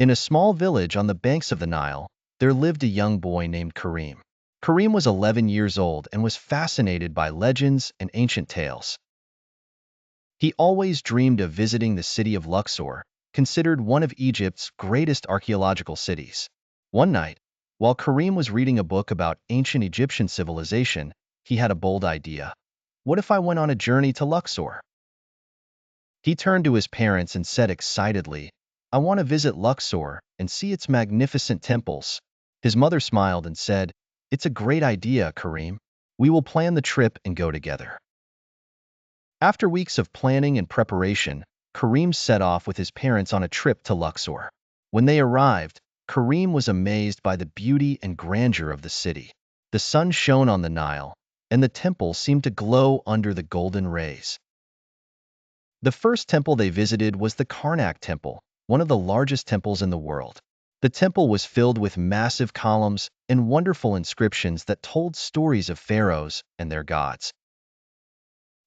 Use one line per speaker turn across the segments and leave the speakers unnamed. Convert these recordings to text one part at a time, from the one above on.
In a small village on the banks of the Nile, there lived a young boy named Karim. Karim was 11 years old and was fascinated by legends and ancient tales. He always dreamed of visiting the city of Luxor, considered one of Egypt's greatest archaeological cities. One night, while Karim was reading a book about ancient Egyptian civilization, he had a bold idea. What if I went on a journey to Luxor? He turned to his parents and said excitedly, I want to visit Luxor and see its magnificent temples. His mother smiled and said, It's a great idea, Karim. We will plan the trip and go together. After weeks of planning and preparation, Karim set off with his parents on a trip to Luxor. When they arrived, Karim was amazed by the beauty and grandeur of the city. The sun shone on the Nile, and the temple seemed to glow under the golden rays. The first temple they visited was the Karnak Temple, one of the largest temples in the world. The temple was filled with massive columns and wonderful inscriptions that told stories of pharaohs and their gods.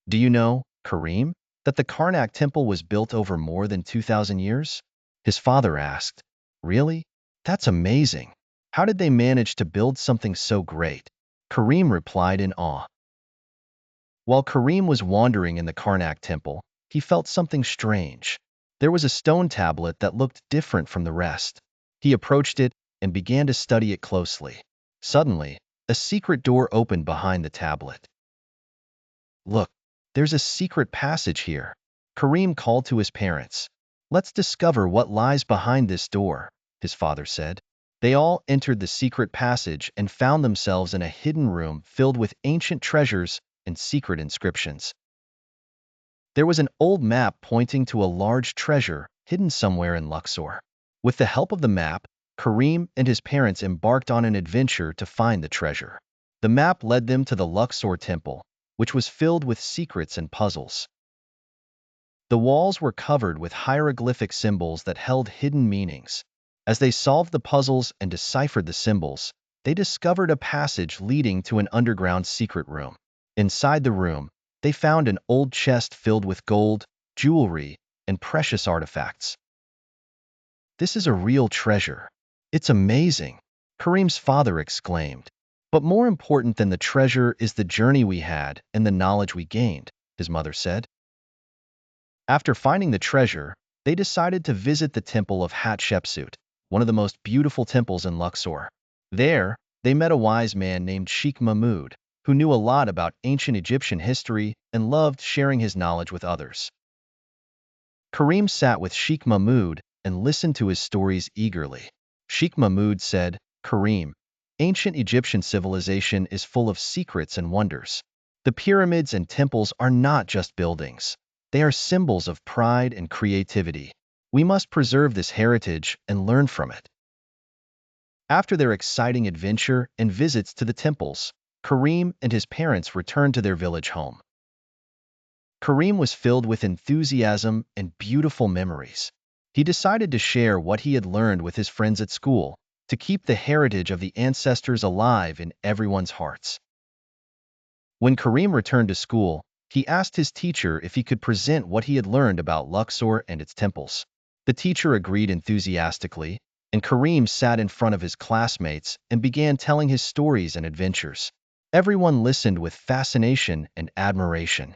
Do you know, Karim, that the Karnak Temple was built over more than 2,000 years? His father asked. Really? That's amazing. How did they manage to build something so great? Karim replied in awe. While Karim was wandering in the Karnak Temple, he felt something strange. There was a stone tablet that looked different from the rest. He approached it and began to study it closely. Suddenly, a secret door opened behind the tablet. Look, there's a secret passage here. Karim called to his parents. Let's discover what lies behind this door, his father said. They all entered the secret passage and found themselves in a hidden room filled with ancient treasures and secret inscriptions. There was an old map pointing to a large treasure hidden somewhere in Luxor. With the help of the map, Karim and his parents embarked on an adventure to find the treasure. The map led them to the Luxor Temple, which was filled with secrets and puzzles. The walls were covered with hieroglyphic symbols that held hidden meanings. As they solved the puzzles and deciphered the symbols, they discovered a passage leading to an underground secret room. Inside the room, they found an old chest filled with gold, jewelry, and precious artifacts. This is a real treasure. It's amazing, Karim's father exclaimed. But more important than the treasure is the journey we had and the knowledge we gained, his mother said. After finding the treasure, they decided to visit the temple of Hatshepsut, one of the most beautiful temples in Luxor. There, they met a wise man named Sheikh Mahmud, who knew a lot about ancient Egyptian history and loved sharing his knowledge with others. Karim sat with Sheikh Mahmud and listened to his stories eagerly. Sheikh Mahmud said, Karim, ancient Egyptian civilization is full of secrets and wonders. The pyramids and temples are not just buildings. They are symbols of pride and creativity. We must preserve this heritage and learn from it. After their exciting adventure and visits to the temples, Karim and his parents returned to their village home. Karim was filled with enthusiasm and beautiful memories. He decided to share what he had learned with his friends at school, to keep the heritage of the ancestors alive in everyone's hearts. When Karim returned to school, he asked his teacher if he could present what he had learned about Luxor and its temples. The teacher agreed enthusiastically, and Karim sat in front of his classmates and began telling his stories and adventures. Everyone listened with fascination and admiration.